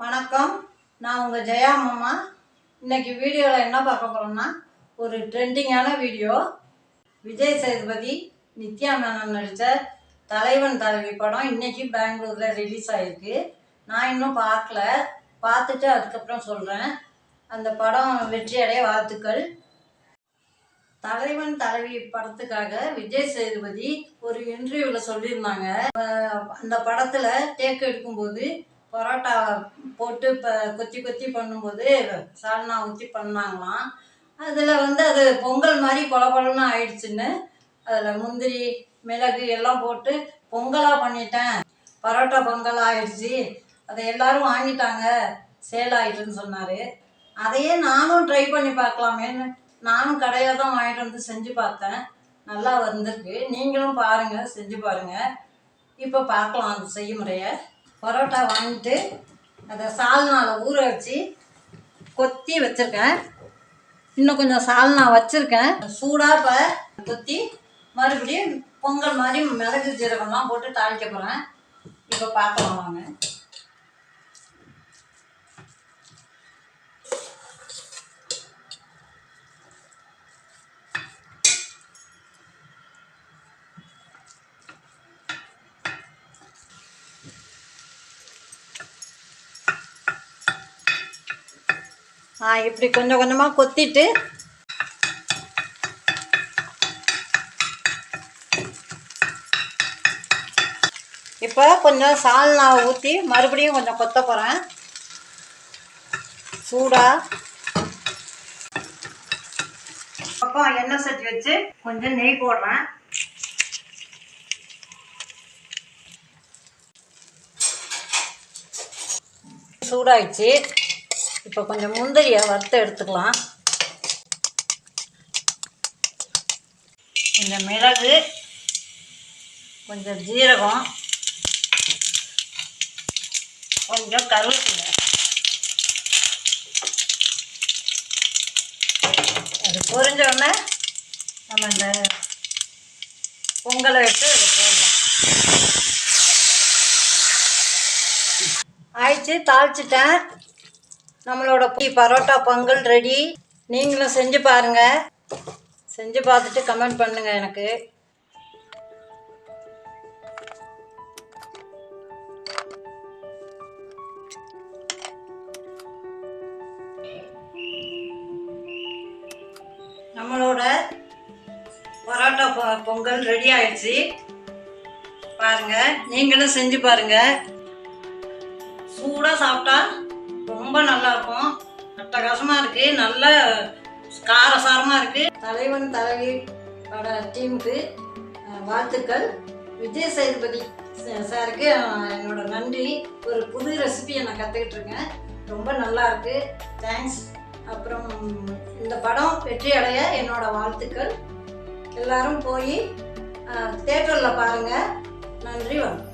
வணக்கம், நான் உங்கள் ஜெயா மாமா. இன்றைக்கி வீடியோவில் என்ன பார்க்க போகிறோம்னா, ஒரு ட்ரெண்டிங்கான வீடியோ. விஜய் சேதுபதி, நித்யா மேனன் நடித்த தலைவன் தலைவி படம் இன்றைக்கி பெங்களூரில் ரிலீஸ் ஆகிருக்கு. நான் இன்னும் பார்க்கல, பார்த்துட்டு அதுக்கப்புறம் சொல்கிறேன். அந்த படம் வெற்றியடைய வாழ்த்துக்கள். தலைவன் தலைவி படத்துக்காக விஜய் சேதுபதி ஒரு இன்டர்வியூவில் சொல்லியிருந்தாங்க. அந்த படத்தில் டேக் எடுக்கும்போது பரோட்டா போட்டு கொத்தி கொத்தி பண்ணும்போது சால்னா ஊற்றி பண்ணாங்களாம். அதில் அது பொங்கல் மாதிரி கொலன்னு ஆயிடுச்சுன்னு, அதில் முந்திரி மிளகு எல்லாம் போட்டு பொங்கலாக பண்ணிட்டேன், பரோட்டா பொங்கல் ஆயிடுச்சு, அதை எல்லோரும் வாங்கிட்டாங்க, சேல் ஆகிட்டுன்னு சொன்னார். அதையே நானும் ட்ரை பண்ணி பார்க்கலாமேன்னு நானும் கடையில் தான் வாங்கிட்டு வந்து செஞ்சு பார்த்தேன். நல்லா வந்திருக்கு. நீங்களும் பாருங்கள், செஞ்சு பாருங்கள். இப்போ பார்க்கலாம் அந்த செய்முறையை. பரோட்டா வாங்கிட்டு அதை சால்னாவில் ஊற வச்சு கொத்தி வச்சுருக்கேன். இன்னும் கொஞ்சம் சால்னா வச்சுருக்கேன். சூடாக இப்போ கொத்தி மறுபடியும் பொங்கல் மாதிரி மிளகு ஜீரகம்லாம் போட்டு தாளிக்க போகிறேன். இப்போ பார்க்கலாம் வாங்க. இப்படி கொஞ்சம் கொஞ்சமாக கொத்திட்டு இப்போ கொஞ்சம் சால்னாவை ஊற்றி மறுபடியும் கொஞ்சம் கொத்த போகிறேன். சூடாக பக்கம் எண்ணெய் சட்டி வச்சு கொஞ்சம் நெய் போடுறேன். சூடாயிடுச்சு. இப்போ கொஞ்சம் முந்திரியை வறுத்து எடுத்துக்கலாம். கொஞ்சம் மிளகு, கொஞ்சம் ஜீரகம், கொஞ்சம் கருவேப்பிலை. அது பொரிஞ்சோடனே நம்ம இந்த பொங்கலை எடுத்து அதை போடலாம். ஆயிடுச்சு, தாளிச்சிட்டேன். நம்மளோட பரோட்டா பொங்கல் ரெடி. நீங்களும் செஞ்சு பாருங்கள். செஞ்சு பார்த்துட்டு கமெண்ட் பண்ணுங்கள் எனக்கு. நம்மளோட பரோட்டா பொங்கல் ரெடி ஆயிடுச்சு. பாருங்கள், நீங்களும் செஞ்சு பாருங்கள். சூடாக சாப்பிட்டா ரொம்ப நல்லாயிருக்கும். அட்டகாசமாக இருக்குது, நல்ல காரசாரமாக இருக்குது. தலைவன் தலைவி பட டீமுக்கு வாழ்த்துக்கள். விஜய் சேதுபதி சாருக்கு என்னோட நன்றி. ஒரு புது ரெசிபியை நான் கற்றுக்கிட்டு இருக்கேன். ரொம்ப நல்லா இருக்குது. தேங்க்ஸ். அப்புறம் இந்த படம் வெற்றி அடைய என்னோட வாழ்த்துக்கள். எல்லாரும் போய் தியேட்டரில் பாருங்கள். நன்றி. வணக்கம்.